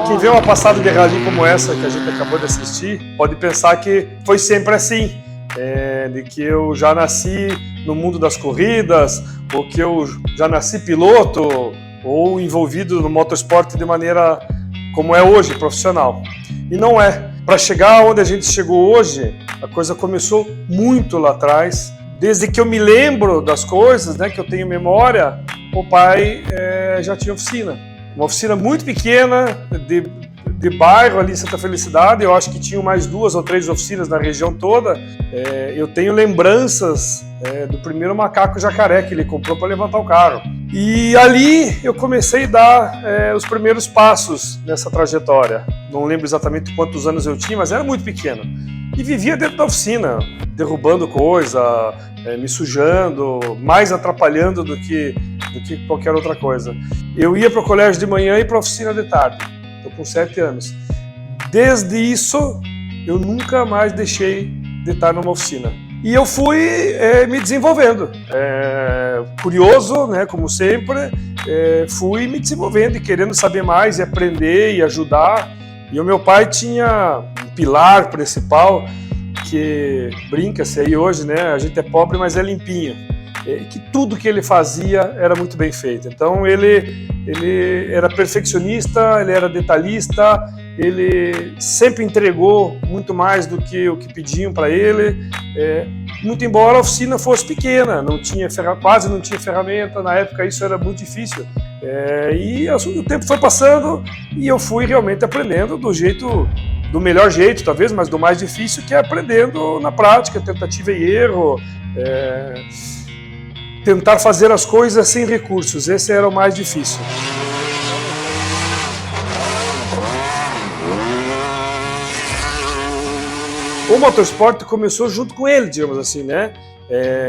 Quem vê uma passada de rally como essa que a gente acabou de assistir, pode pensar que foi sempre assim, de que eu já nasci no mundo das corridas, ou que eu já nasci piloto, ou envolvido no motorsport de maneira como é hoje, profissional. E não é. Para chegar onde a gente chegou hoje, a coisa começou muito lá atrás. Desde que eu me lembro das coisas, né, que eu tenho memória, o pai já tinha oficina. Uma oficina muito pequena, de bairro ali em Santa Felicidade. Eu acho que tinham mais 2 ou 3 oficinas na região toda. Eu tenho lembranças do primeiro macaco jacaré que ele comprou para levantar o carro. E ali eu comecei a dar os primeiros passos nessa trajetória. Não lembro exatamente quantos anos eu tinha, mas era muito pequeno. E vivia dentro da oficina, derrubando coisa, me sujando, mais atrapalhando do que qualquer outra coisa. Eu ia para o colégio de manhã e para a oficina de tarde. Estou com 7 anos. Desde isso, eu nunca mais deixei de estar numa oficina. E eu fui me desenvolvendo. Curioso, né, como sempre, fui me desenvolvendo e querendo saber mais e aprender e ajudar. E o meu pai tinha um pilar principal que brinca-se aí hoje, né? A gente é pobre, mas é limpinho. Que tudo que ele fazia era muito bem feito. Então ele era perfeccionista, ele era detalhista, ele sempre entregou muito mais do que o que pediam para ele. Muito embora a oficina fosse pequena, quase não tinha ferramenta, na época isso era muito difícil. E o tempo foi passando e eu fui realmente aprendendo do melhor jeito talvez, mas do mais difícil, que é aprendendo na prática, tentativa e erro. Tentar fazer as coisas sem recursos, esse era o mais difícil. O motorsport começou junto com ele, digamos assim, né?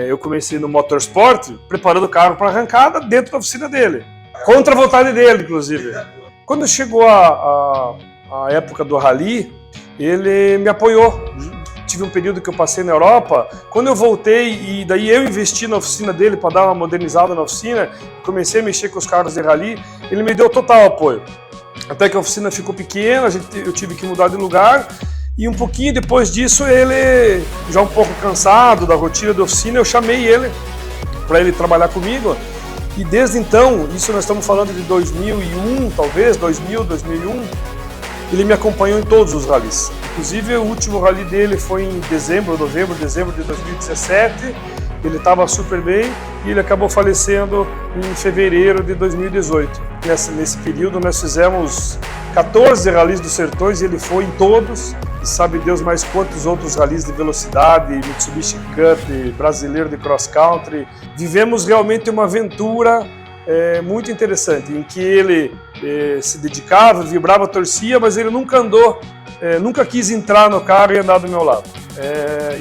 Eu comecei no motorsport, preparando o carro para arrancada dentro da oficina dele, contra a vontade dele, inclusive. Quando chegou a época do rally, ele me apoiou. Tive um período que eu passei na Europa. Quando eu voltei, e daí eu investi na oficina dele para dar uma modernizada na oficina, comecei a mexer com os carros de rally, ele me deu total apoio. Até que a oficina ficou pequena, eu tive que mudar de lugar, e um pouquinho depois disso, ele, já um pouco cansado da rotina da oficina, eu chamei ele para ele trabalhar comigo, e desde então, isso nós estamos falando de 2001, talvez, 2000, 2001, ele me acompanhou em todos os rallies. Inclusive, o último rally dele foi em dezembro de 2017. Ele estava super bem e ele acabou falecendo em fevereiro de 2018. Nesse período, nós fizemos 14 rallies dos Sertões e ele foi em todos. E sabe Deus mais quantos outros rallies de velocidade, Mitsubishi Cup, brasileiro de cross country. Vivemos realmente uma aventura muito interessante, em que ele se dedicava, vibrava, torcia, mas ele nunca andou, nunca quis entrar no carro e andar do meu lado.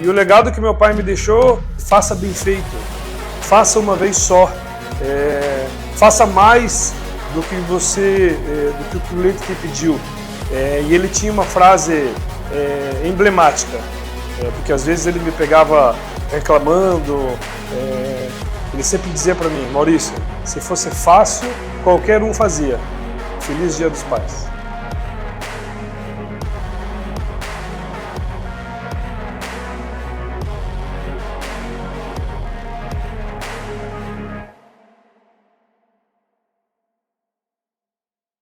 E o legado que meu pai me deixou: faça bem feito, faça uma vez só, faça mais do que do que o cliente te pediu. E ele tinha uma frase emblemática, porque às vezes ele me pegava reclamando. Ele sempre dizia para mim: Maurício, se fosse fácil, qualquer um fazia. Feliz Dia dos Pais.